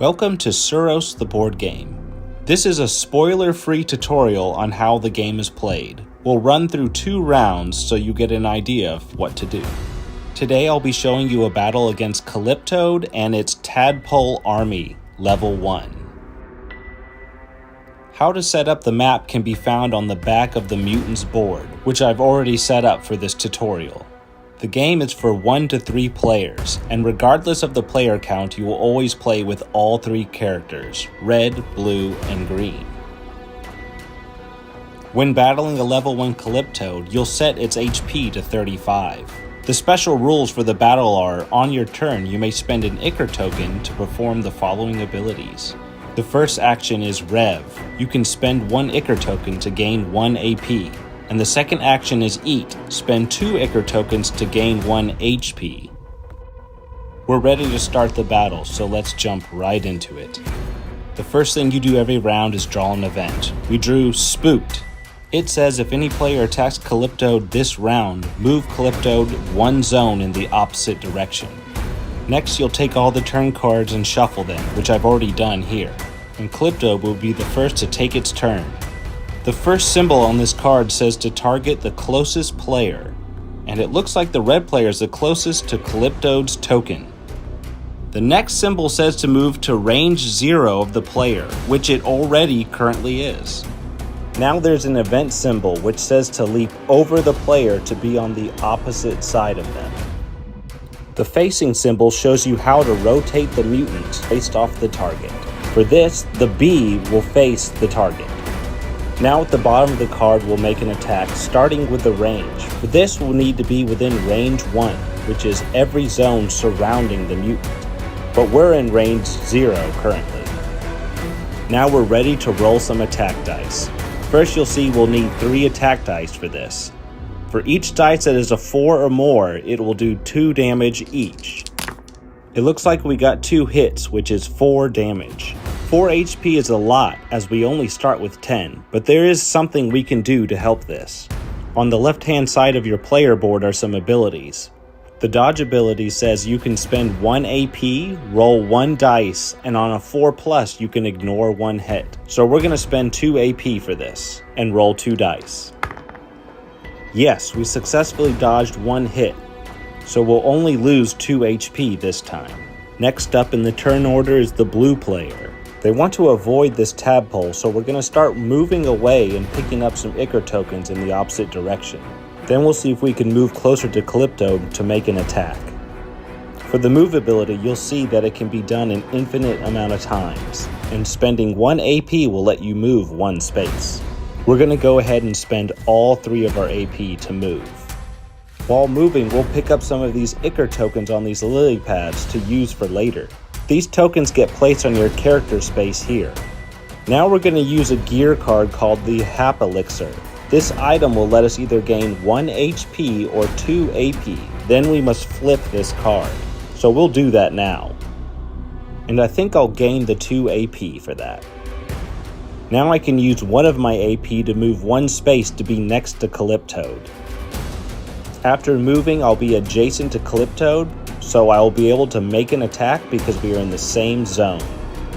Welcome to Suros the board game. This is a spoiler-free tutorial on how the game is played. We'll run through 2 rounds so you get an idea of what to do. Today I'll be showing you a battle against Calyptoad and its Tadpole Army, Level 1. How to set up the map can be found on the back of the Mutants board, which I've already set up for this tutorial. The game is for 1 to 3 players, and regardless of the player count, you will always play with all 3 characters, red, blue, and green. When battling a level 1 Calyptoad, you'll set its HP to 35. The special rules for the battle are, on your turn you may spend an Ichor token to perform the following abilities. The first action is Rev. You can spend 1 Ichor token to gain 1 AP. And the second action is Eat. Spend 2 Ichor tokens to gain 1 HP. We're ready to start the battle, so let's jump right into it. The first thing you do every round is draw an event. We drew Spooked. It says if any player attacks Calyptoad this round, move Calyptoad 1 zone in the opposite direction. Next, you'll take all the turn cards and shuffle them, which I've already done here. And Calyptoad will be the first to take its turn. The first symbol on this card says to target the closest player, and it looks like the red player is the closest to Calyptoad's token. The next symbol says to move to range 0 of the player, which it already currently is. Now there's an event symbol which says to leap over the player to be on the opposite side of them. The facing symbol shows you how to rotate the mutant based off the target. For this, the B will face the target. Now at the bottom of the card we'll make an attack starting with the range. For this we'll need to be within range 1, which is every zone surrounding the mutant. But we're in range 0 currently. Now we're ready to roll some attack dice. First you'll see we'll need 3 attack dice for this. For each dice that is a 4 or more, it will do 2 damage each. It looks like we got 2 hits, which is 4 damage. 4 HP is a lot, as we only start with 10, but there is something we can do to help this. On the left-hand side of your player board are some abilities. The dodge ability says you can spend 1 AP, roll 1 dice, and on a 4+ you can ignore 1 hit. So we're going to spend 2 AP for this, and roll 2 dice. Yes, we successfully dodged 1 hit, so we'll only lose 2 HP this time. Next up in the turn order is the blue player. They want to avoid this tadpole, so we're going to start moving away and picking up some Ichor tokens in the opposite direction. Then we'll see if we can move closer to Calyptoad to make an attack. For the move ability, you'll see that it can be done an infinite amount of times, and spending 1 AP will let you move 1 space. We're going to go ahead and spend all 3 of our AP to move. While moving, we'll pick up some of these Ichor tokens on these lily pads to use for later. These tokens get placed on your character space here. Now we're going to use a gear card called the Hap Elixir. This item will let us either gain 1 HP or 2 AP. Then we must flip this card. So we'll do that now. And I think I'll gain the 2 AP for that. Now I can use 1 of my AP to move 1 space to be next to Calyptoad. After moving, I'll be adjacent to Calyptoad, so I'll be able to make an attack because we are in the same zone.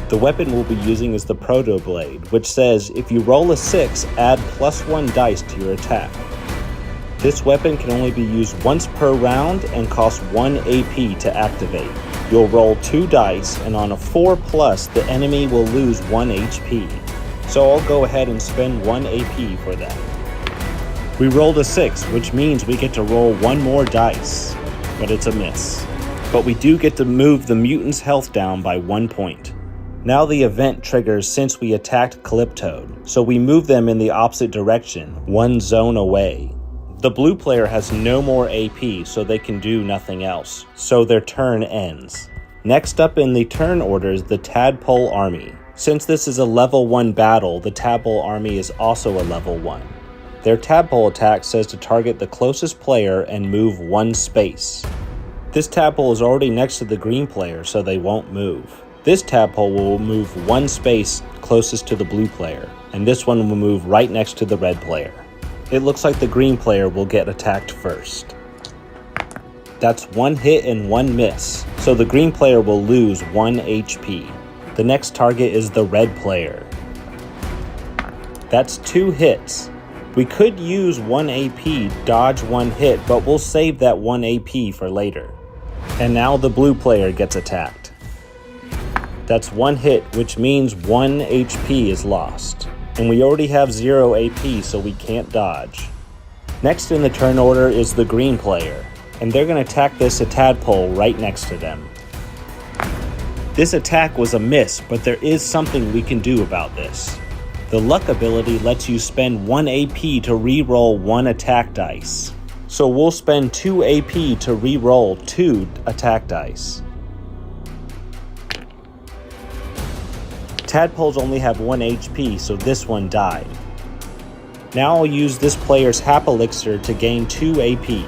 The weapon we'll be using is the Proto Blade, which says if you roll a 6, add +1 dice to your attack. This weapon can only be used once per round and costs 1 AP to activate. You'll roll 2 dice, and on a 4+, the enemy will lose 1 HP. So I'll go ahead and spend 1 AP for that. We rolled a 6, which means we get to roll 1 more dice, but it's a miss. But we do get to move the mutant's health down by 1 point. Now the event triggers since we attacked Calyptoad, so we move them in the opposite direction, 1 zone away. The blue player has no more AP, so they can do nothing else, so their turn ends. Next up in the turn order is the Tadpole Army. Since this is a level 1 battle, the Tadpole Army is also a level 1. Their tadpole attack says to target the closest player and move 1 space. This tadpole is already next to the green player, so they won't move. This tadpole will move 1 space closest to the blue player, and this one will move right next to the red player. It looks like the green player will get attacked first. That's 1 hit and 1 miss, so the green player will lose 1 HP. The next target is the red player. That's 2 hits. We could use 1 AP, dodge 1 hit, but we'll save that 1 AP for later. And now the blue player gets attacked. That's 1 hit, which means 1 HP is lost. And we already have 0 AP, so we can't dodge. Next in the turn order is the green player, and they're going to attack this tadpole right next to them. This attack was a miss, but there is something we can do about this. The luck ability lets you spend 1 AP to re-roll 1 attack dice. So we'll spend 2 AP to re-roll 2 attack dice. Tadpoles only have 1 HP, so this one died. Now I'll use this player's Hap Elixir to gain 2 AP.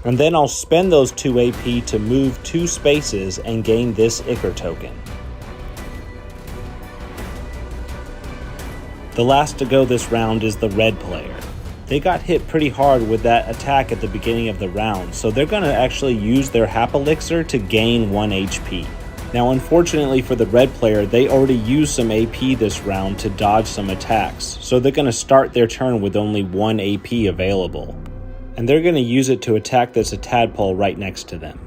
And then I'll spend those 2 AP to move 2 spaces and gain this Ichor token. The last to go this round is the red player. They got hit pretty hard with that attack at the beginning of the round, so they're going to actually use their Hap Elixir to gain 1 HP. Now unfortunately for the red player, they already used some AP this round to dodge some attacks, so they're going to start their turn with only 1 AP available. And they're going to use it to attack this tadpole right next to them.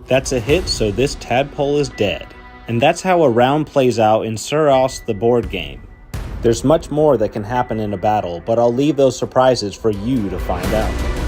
That's a hit, so this tadpole is dead. And that's how a round plays out in Suros the board game. There's much more that can happen in a battle, but I'll leave those surprises for you to find out.